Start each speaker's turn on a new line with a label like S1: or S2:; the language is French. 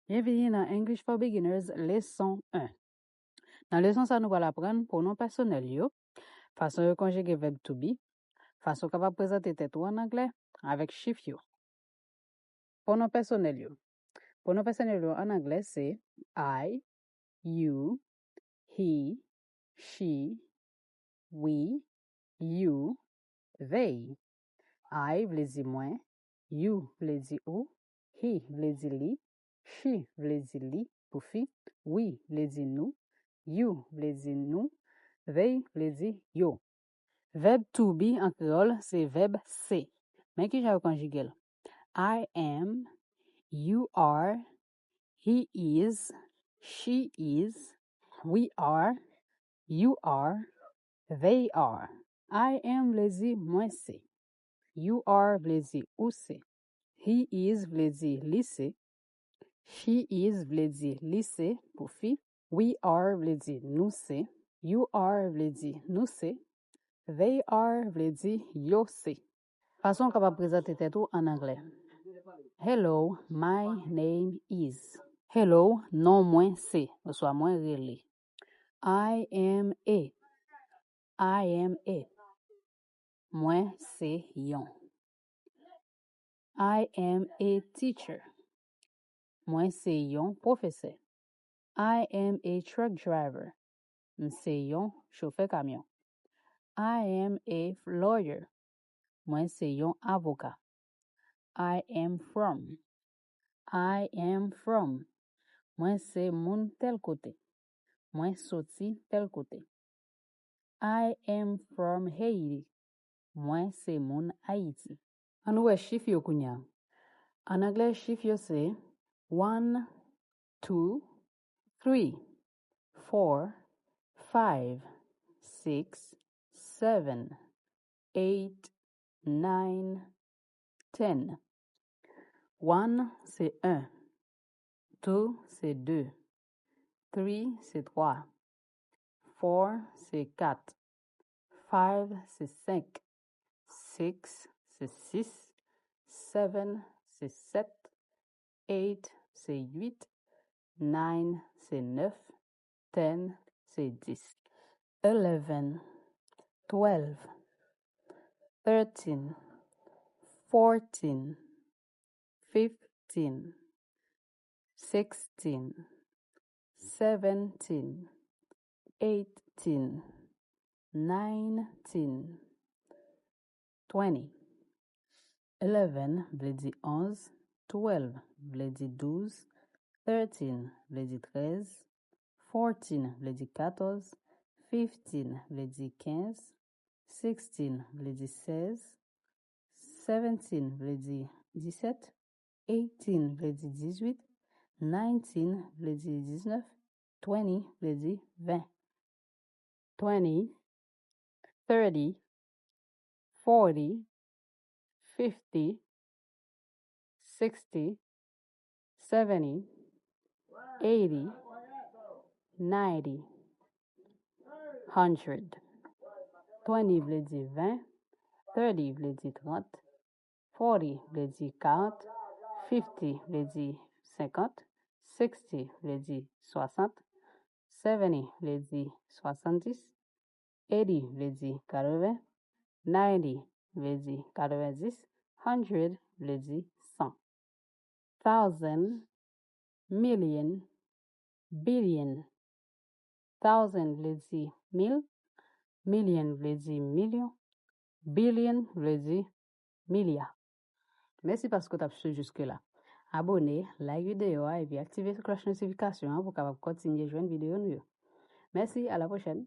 S1: Bienvenue dans English for Beginners, leçon 1. Dans leçon ça, nous allons apprendre pronom personnel yo, façon de conjuguer verbe to be, façon capable présenter tête ou en anglais avec chiffre yo. Pronom personnel yo. Pronom personnel yo en anglais c'est I, you, he, she, we, you, they. I vle di moi, you vle di ou, he vle di li, she vle di li pour fi, we vle di nous, you vle di nous, they vle di yo. Verbe to be en créole c'est verbe c'est. Mais qui j'ai conjugué? I am, you are, he is, she is, we are, you are, they are. I am vle di moi c'est. You are vle di ou c'est. He is vle di li c'est. She is vle di li c'est pour fi. We are vle di nous c'est. You are vle di nous c'est. They are vle di yo c'est. Façon capable présenter tête ou en anglais. Hello, my name is. Hello, non moi c'est. Ou soit moi relé. I am a. I am a. Moi c'est yon. I am a teacher. Moi c'est yon professeur. I am a truck driver. C'est yon chauffeur camion. I am a lawyer. Moi c'est yon avocat. I am from. I am from. Moi c'est moun tel côté. Moi sorti tel côté. I am from Haiti. Moi c'est moun Haïti. An wè chiffre yo kounya. En anglais chiffre yo c'est 1, 2, 3, 4, 5, 6, 7, 8, 9, 10. 1 c'est 1. 2 c'est 2. 3 c'est 3. 4 c'est 4. 5 c'est 5. 6 c'est 6. 7 c'est 7. 8 c'est 8. 9 c'est 9. 10 c'est 10. 11, 12, 13, 14, 15, 16, 17, 18, 19, 20. 11 vle di 11, 12 vle di 12, 13 vle di 13, 14 vle di 14, 15 vle di 15, 16 vle di 16, 17 vle di 17, 18 vle di 18, 19 vle di 19, 20 vle di 20. 20, 30, 40, 50, 60, 70, 80, 90, 100. 20 vle di 20, 30 vle di 30, 40 vle di 40, 50 vle di 50, 60 vle di 60, 70 vle di 70, 80 vle di 80, 90 vle di 90, 100 vle di 100. 1000, million, billion. 1000 vle di 1000, million vle di million, billion vle di milliard. Merci parce que tu as suivi jusque-là. Abonnez, like vidéo et puis activez la cloche de notification pour capable continuer à jouer une vidéo. Merci, à la prochaine.